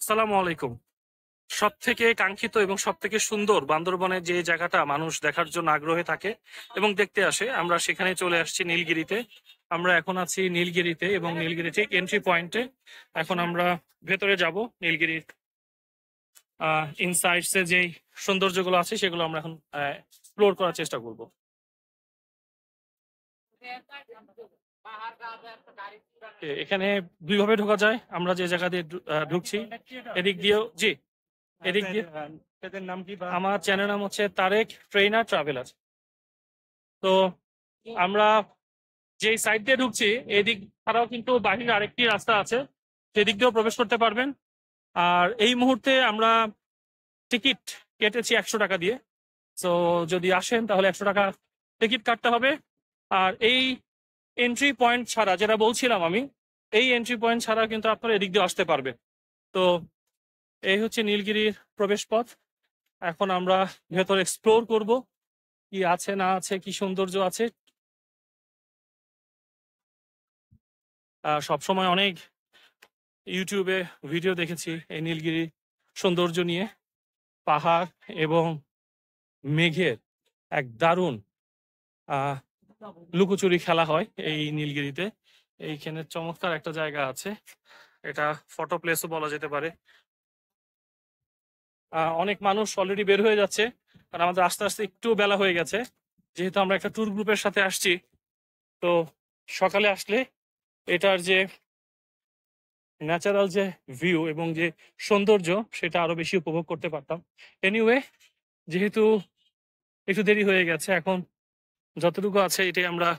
আসসালামু আলাইকুম। সবথেকে কাঙ্ক্ষিত এবং সবথেকে সুন্দর বান্দরবনের যে জায়গাটা মানুষ দেখার জন্য আগ্রহে থাকে এবং দেখতে আসে, আমরা সেখানে চলে আসছি নীলগিরিতে। আমরা এখন আছি নীলগিরিতে এবং নীলগিরি ঠিক এন্ট্রি পয়েন্টে। এখন আমরা ভেতরে যাব। নীলগিরির ইনসাইডস এ যেই সৌন্দর্যগুলো আছে সেগুলো আমরা এখন এক্সপ্লোর করার চেষ্টা করব। এখানে দুইভাবে ঢোকা যায়। আমরা যে জায়গা দিয়ে ঢুকছি এদিক দিয়েও, জি, এদিক দিয়ে। নাম কি? আমার চ্যানেল নাম হচ্ছে তারেক ট্রেনার ট্রাভেলার। তো আমরা যেই সাইড দিয়ে ঢুকছি এদিক ছাড়াও কিন্তু বাহিরে আরেকটি রাস্তা আছে, সেদিক দিয়েও প্রবেশ করতে পারবেন। আর এই মুহূর্তে আমরা টিকিট কেটেছি 100 টাকা দিয়ে। তো যদি আসেন তাহলে 100 টাকা টিকিট কাটতে হবে। আর এই এন্ট্রি পয়েন্ট ছাড়া, যেটা বলছিলাম আমি, এই এন্ট্রি পয়েন্ট ছাড়া কিন্তু আপনারা এদিক দিয়ে আসতে পারবেন। তো এই হচ্ছে নীলগিরির প্রবেশ পথ। এখন আমরা ভেতর এক্সপ্লোর করব, কি আছে না আছে, কি সৌন্দর্য আছে। সবসময় অনেক ইউটিউবে ভিডিও দেখেছি এই নীলগিরি সৌন্দর্য নিয়ে। পাহাড় এবং মেঘের এক দারুণ আহ লুকোচুরি খেলা হয় এই নীলগিরিতে। এইখানে চমৎকার একটা জায়গা আছে, এটা ফটো প্লেসও বলা যেতে পারে। অনেক মানুষ অলরেডি বের হয়ে যাচ্ছে, কারণ আমাদের আস্তে আস্তে একটু বেলা হয়ে গেছে। যেহেতু আমরা একটা ট্যুর গ্রুপের সাথে আসছি, তো সকালে আসলে এটার যে ন্যাচারাল যে ভিউ এবং যে সৌন্দর্য সেটা আরো বেশি উপভোগ করতে পারতাম। এনিওয়ে, যেহেতু একটু দেরি হয়ে গেছে, এখন যতটুকু আছে এটাই আমরা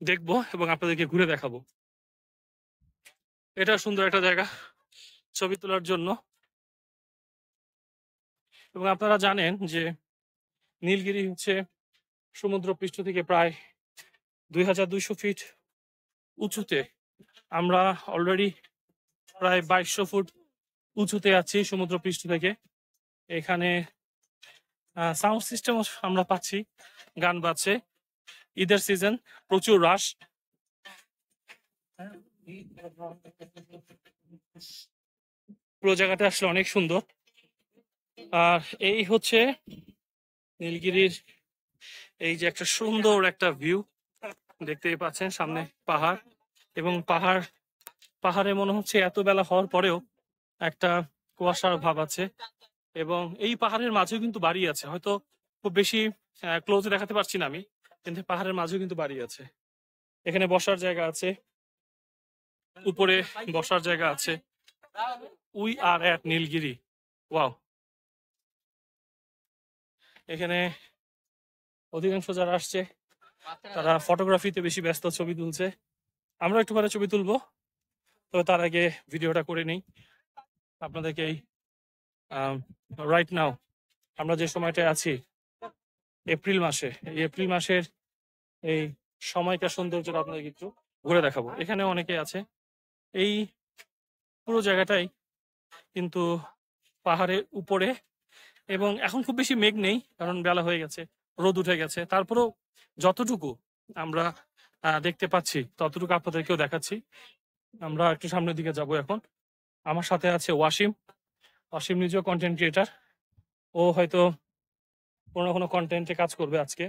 দেখবো এবং আপনাদেরকে ঘুরে দেখাবো। এটা সুন্দর একটা জায়গা ছবি তোলার জন্য। এবং আপনারা জানেন যে নীলগিরি হচ্ছে সমুদ্র পৃষ্ঠ থেকে প্রায় 2200 ফিট উঁচুতে। আমরা অলরেডি প্রায় 2200 ফুট উঁচুতে আছি সমুদ্র পৃষ্ঠ থেকে। এখানে সাউন্ড সিস্টেম আমরা পাচ্ছি, গান বাজছে। ঈদের সিজন, প্রচুর রাশ। পুরো জায়গাটা আসলে অনেক সুন্দর। আর এই হচ্ছে নীলগিরির এই যে একটা সুন্দর একটা ভিউ দেখতেই পাচ্ছেন, সামনে পাহাড় এবং পাহাড়ে মনে হচ্ছে এত বেলা হওয়ার পরেও একটা কুয়াশার ভাব আছে। এবং এই পাহাড়ের মাঝেও কিন্তু বাড়ি আছে, হয়তো খুব বেশি ক্লোজে দেখাতে পারছি না আমি, কিন্তু পাহাড়ের মাঝেও কিন্তু বাড়ি আছে। এখানে বসার জায়গা আছে, উপরে বসার জায়গা আছে। We are at Nilgiri, wow. এখানে অধিকাংশ যারা আসছে তারা ফটোগ্রাফিতে বেশি ব্যস্ত, ছবি তুলছে। আমরা একটু পরে ছবি তুলবো, তবে তার আগে ভিডিওটা করে নেই আপনাদেরকে। রাইট নাও আমরা যে সময়টায় আছি, এপ্রিল মাসে, এই এপ্রিল মাসের এই সময়কার সৌন্দর্যটা আপনাদের একটু ঘুরে দেখাবো। এখানে অনেকে আছে। এই পুরো জায়গাটাই কিন্তু পাহাড়ের উপরে, এবং এখন খুব বেশি মেঘ নেই কারণ বেলা হয়ে গেছে, রোদ উঠে গেছে। তারপরেও যতটুকু আমরা দেখতে পাচ্ছি ততটুকু আপনাদেরকেও দেখাচ্ছি। আমরা একটু সামনের দিকে যাব এখন। আমার সাথে আছে ওয়াসিম। ওয়াসিম নিজেও কন্টেন্ট ক্রিয়েটার, ও হয়তো কোনো না কোনো কন্টেন্টে কাজ করবে আজকে।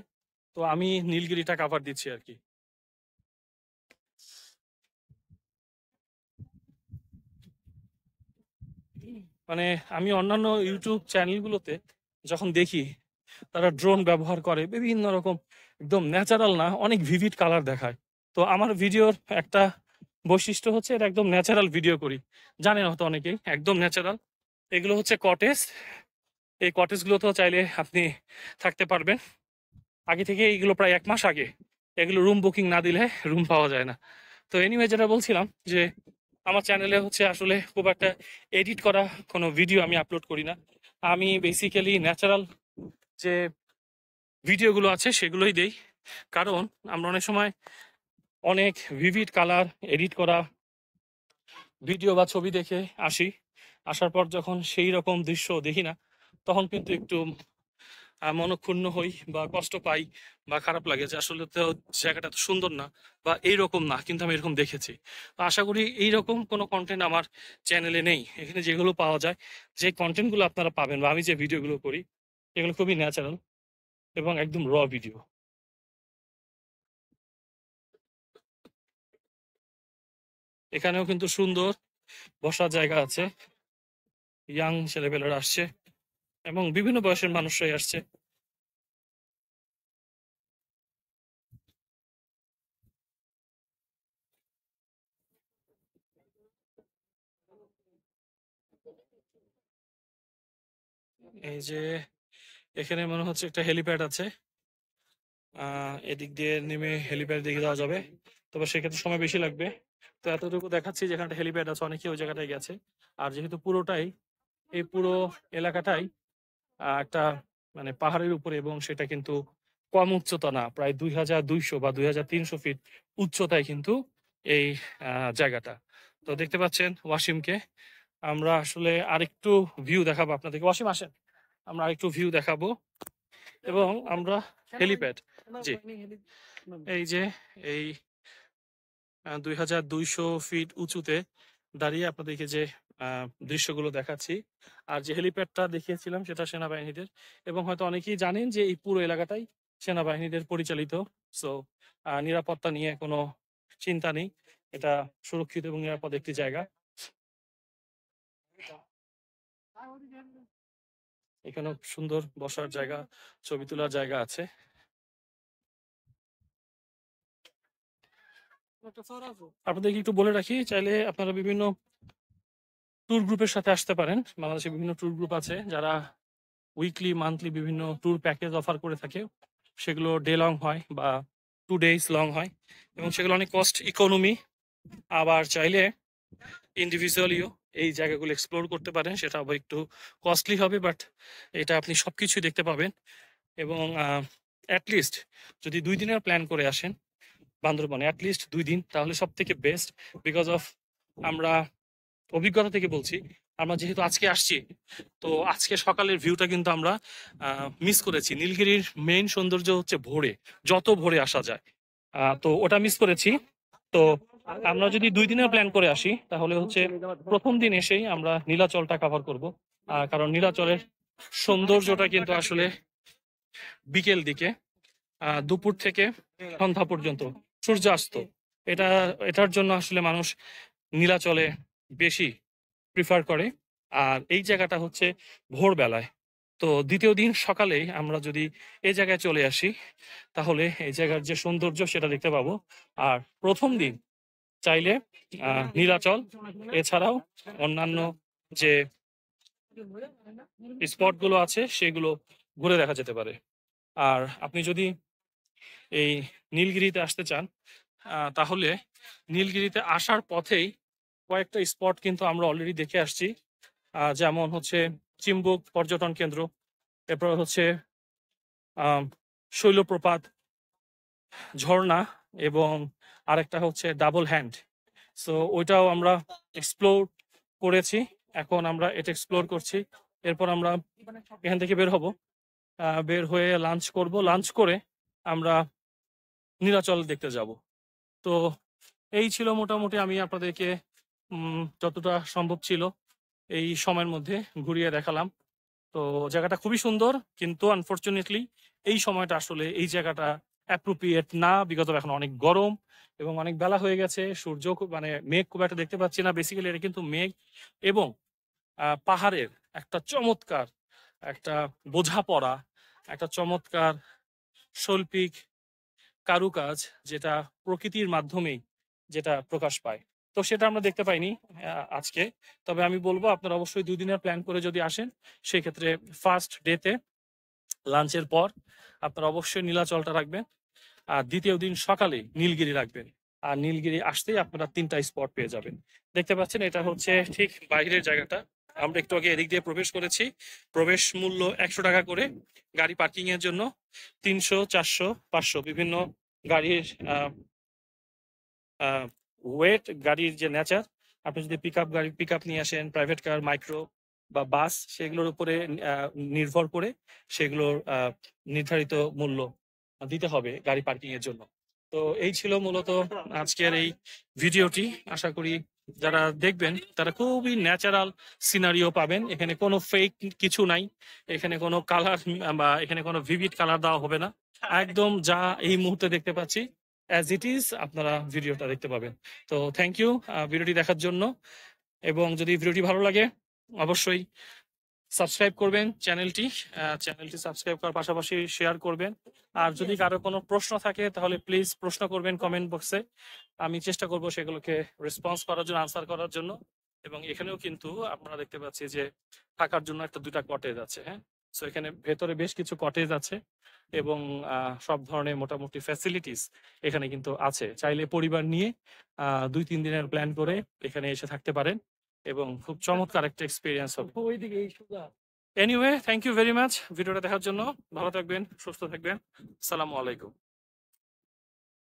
তো আমি নীলগিরিটা কাভার দিচ্ছি আর কি। মানে আমি অন্যান্য ইউটিউব চ্যানেলগুলোতে যখন দেখি তারা ড্রোন ব্যবহার করে বিভিন্ন রকম, একদম ন্যাচারাল না, অনেক ভিভিড কালার দেখায়। তো আমার ভিডিওর একটা বৈশিষ্ট্য হচ্ছে এটা একদম ন্যাচারাল ভিডিও করি। জানেন হয়তো অনেকেই, একদম ন্যাচারাল। এগুলো হচ্ছে কটেজ। এই কটেজগুলোতেও চাইলে আপনি থাকতে পারবেন। আগে থেকে এইগুলো প্রায় 1 মাস আগে, এগুলো রুম বুকিং না দিলে রুম পাওয়া যায় না। তো এনিওয়ে, যেটা বলছিলাম যে আমার চ্যানেলে হচ্ছে আসলে খুব একটা এডিট করা কোনো ভিডিও আমি আপলোড করি না। আমি বেসিক্যালি ন্যাচারাল যে ভিডিওগুলো আছে সেগুলোই দেই। কারণ আমরা অনেক সময় অনেক ভিভিড কালার এডিট করা ভিডিও বা ছবি দেখে আসি, আসার পর যখন সেই রকম দৃশ্য দেখি না, তখন কিন্তু একটু মনক্ষুণ্ণ হই বা কষ্ট পাই বা খারাপ লাগে যে আসলে তো জায়গাটা তো সুন্দর না বা এইরকম না, কিন্তু আমি এরকম দেখেছি। তো আশা করি এইরকম কোনো কন্টেন্ট আমার চ্যানেলে নেই। এখানে যেগুলো পাওয়া যায়, যে কন্টেন্টগুলো আপনারা পাবেন বা আমি যে ভিডিওগুলো করি, এগুলো খুবই ন্যাচারাল এবং একদম র ভিডিও। এখানেও কিন্তু সুন্দর বসার জায়গা আছে, ইয়াং ছেলেপেলেরা আসছে এবং বিভিন্ন বয়সের মানুষরাই আসছে। এই যে এখানে মনে হচ্ছে একটা হেলিপ্যাড আছে, এদিক দিয়ে নেমে হেলিপ্যাড দিকে যাওয়া যাবে, তবে সেক্ষেত্রে সময় বেশি লাগবে। তো এতটুকু দেখাচ্ছি, যেখানটা হেলিপ্যাড আছে অনেকে ওই জায়গাটায় গেছে। আর যেহেতু পুরোটাই, এই পুরো এলাকাটাই একটা মানে পাহাড়ের উপরে, এবং সেটা কিন্তু কম উচ্চতা না, প্রায় 2200 বা 2300 ফিট উচ্চতায় কিন্তু এই জায়গাটা। তো দেখতে পাচ্ছেন ওয়াসিমকে। আমরা আসলে আরেকটু ভিউ দেখাবো আপনাদেরকে। ওয়াসিম আসেন, আমরা আরেকটু ভিউ দেখাবো। এবং আমরা হেলিপ্যাড, জি, এই যে এই 2200 ফিট উঁচুতে দাঁড়িয়ে আপনাদেরকে যে দৃশ্যগুলো দেখাচ্ছি, আর যে হেলিপ্যাডটা দেখিয়েছিলাম সেটা সেনাবাহিনীদের। এবং হয়তো অনেকেই জানেন যে এই পুরো এলাকাটাই সেনাবাহিনীদের পরিচালিত। সো নিরাপত্তা নিয়ে কোনো চিন্তা নেই, এটা সুরক্ষিত এবং নিরাপদ একটি জায়গা। এখানেও সুন্দর বসার জায়গা, ছবি তোলার জায়গা আছে। আপনাদেরকে একটু বলে রাখি, চাইলে আপনারা বিভিন্ন ট্যুর গ্রুপের সাথে আসতে পারেন। বাংলাদেশে বিভিন্ন ট্যুর গ্রুপ আছে যারা উইকলি মান্থলি বিভিন্ন ট্যুর প্যাকেজ অফার করে থাকে। সেগুলো ডে লং হয় বা 2 days লং হয়, এবং সেগুলো অনেক কস্ট ইকোনমি। আবার চাইলে ইন্ডিভিজুয়ালিও এই জায়গাগুলো এক্সপ্লোর করতে পারেন, সেটা আবার একটু কস্টলি হবে, বাট এটা আপনি সবকিছুই দেখতে পাবেন। এবং অ্যাটলিস্ট যদি 2 দিনের প্ল্যান করে আসেন বান্দরবনে, অ্যাটলিস্ট 2 দিন, তাহলে সব থেকে বেস্ট। বিকজ অফ, আমরা অভিজ্ঞতা থেকে বলছি, আমরা যেহেতু আজকে আসছি, তো আজকে সকালের ভিউটা কিন্তু আমরা মিস করেছি। নীলগিরির মেইন সৌন্দর্য হচ্ছে ভোরে, যত ভোরে আসা যায়, তো ওটা মিস করেছি। তো আমরা যদি 2 দিনের প্ল্যান করে আসি, তাহলে হচ্ছে প্রথম দিন এসেই আমরা নীলাচলটা কভার করব। কারণ নীলাচলের সৌন্দর্যটা কিন্তু আসলে বিকেল দিকে, দুপুর থেকে সন্ধ্যা পর্যন্ত সূর্যাস্ত, এটা এটার জন্য আসলে মানুষ নীলাচলে বেশি প্রিফার করে। আর এই জায়গাটা হচ্ছে ভোরবেলায়। তো দ্বিতীয় দিন সকালেই আমরা যদি এই জায়গায় চলে আসি, তাহলে এই জায়গার যে সৌন্দর্য সেটা দেখতে পাবো। আর প্রথম দিন চাইলে নীলাচল এছাড়াও অন্যান্য যে স্পট গুলো আছে সেগুলো ঘুরে দেখা যেতে পারে। আর আপনি যদি এই নীলগিরিতে আসতে চান, তাহলে নীলগিরিতে আসার পথেই কয়েকটা স্পট কিন্তু আমরা অলরেডি দেখে আসছি। যেমন হচ্ছে চিম্বুক পর্যটন কেন্দ্র, এরপর হচ্ছে শৈলপ্রপাত, ঝর্ণা, এবং আরেকটা হচ্ছে ডাবল হ্যান্ড। সো ওইটাও আমরা এক্সপ্লোর করেছি, এখন আমরা এটা এক্সপ্লোর করছি। এরপর আমরা এখান থেকে বের হব, বের হয়ে লাঞ্চ করব, লাঞ্চ করে আমরা নীলাচল দেখতে যাব। তো এই ছিল মোটামুটি, আমি আপনাদেরকে যতটা সম্ভব ছিল এই সময়ের মধ্যে ঘুরিয়ে দেখালাম। তো জায়গাটা খুবই সুন্দর, কিন্তু আনফরচুনেটলি এই সময়টা আসলে এই জায়গাটা অ্যাপ্রোপ্রিয়েট না, বিগত এখন অনেক গরম এবং অনেক বেলা হয়ে গেছে। সূর্য মানে মেঘ খুব একটা দেখতে পাচ্ছি না, বেসিক্যালি এটা কিন্তু মেঘ এবং পাহাড়ের একটা চমৎকার, একটা বোঝাপড়া, একটা চমৎকার শৈল্পিক কারুকাজ, যেটা প্রকৃতির মাধ্যমেই যেটা প্রকাশ পায়। তো সেটা আমরা দেখতে পাইনি আজকে। তবে আমি বলবো আপনারা অবশ্যই 2 দিনের প্ল্যান করে যদি আসেন, সেক্ষেত্রে ফার্স্ট ডেতে লাঞ্চের পর আপনারা অবশ্যই নীলাচলটা রাখবেন, আর দ্বিতীয় দিন সকালে নীলগিরি রাখবেন। আর নীলগিরি আসতেই আপনারা 3টা স্পট পেয়ে যাবেন। দেখতে পাচ্ছেন এটা হচ্ছে ঠিক বাইরের জায়গাটা। আমরা একটু আগে এদিক দিয়ে প্রবেশ করেছি। প্রবেশ মূল্য 100 টাকা করে, গাড়ি পার্কিং এর জন্য 300, 400, 500 বিভিন্ন গাড়ির ওয়েট, গাড়ির যে নেচার। আপনি যদি পিক আপ গাড়ি পিক আপ নিয়ে আসেন, প্রাইভেট কার, মাইক্রো, বা বাস সেগুলোর উপরে নির্ভর করে সেগুলোর নির্ধারিত মূল্য দিতে হবে গাড়ি পার্কিং এর জন্য। তো এই ছিল মূলত আজকের এই ভিডিওটি। আশা করি যারা দেখবেন তারা খুবই ন্যাচারাল সিনারিও পাবেন। এখানে কোনো ফেক কিছু নাই, এখানে কোনো কালার বা এখানে কোনো ভিভিড কালার দেওয়া হবে না। একদম যা এই মুহূর্তে দেখতে পাচ্ছি অ্যাজ ইট ইজ আপনারা ভিডিওটা দেখতে পাবেন। তো থ্যাংক ইউ ভিডিওটি দেখার জন্য, এবং যদি ভিডিওটি ভালো লাগে অবশ্যই সাবস্ক্রাইব করবেন চ্যানেলটি সাবস্ক্রাইব করার পাশাপাশি শেয়ার করবেন। আর যদি কারো কোনো প্রশ্ন থাকে তাহলে প্লিজ প্রশ্ন করবেন কমেন্ট বক্সে, আমি চেষ্টা করব সেগুলোকে রেসপন্স করার জন্য, আনসার করার জন্য। এবং এখানেও কিন্তু আপনারা দেখতে পাচ্ছি যে থাকার জন্য একটা 2টা কটেজ আছে। হ্যাঁ, সো এখানে ভেতরে বেশ কিছু কটেজ আছে এবং সব ধরনের মোটামুটি ফ্যাসিলিটিস এখানে কিন্তু আছে। চাইলে পরিবার নিয়ে 2-3 দিনের প্ল্যান করে এখানে এসে থাকতে পারেন এবং খুব চমৎকার একটা এক্সপিরিয়েন্স হবে। Anyway, thank you very much ভিডিওটা দেখার জন্য। ভালো থাকবেন, সুস্থ থাকবেন। আসসালামু আলাইকুম।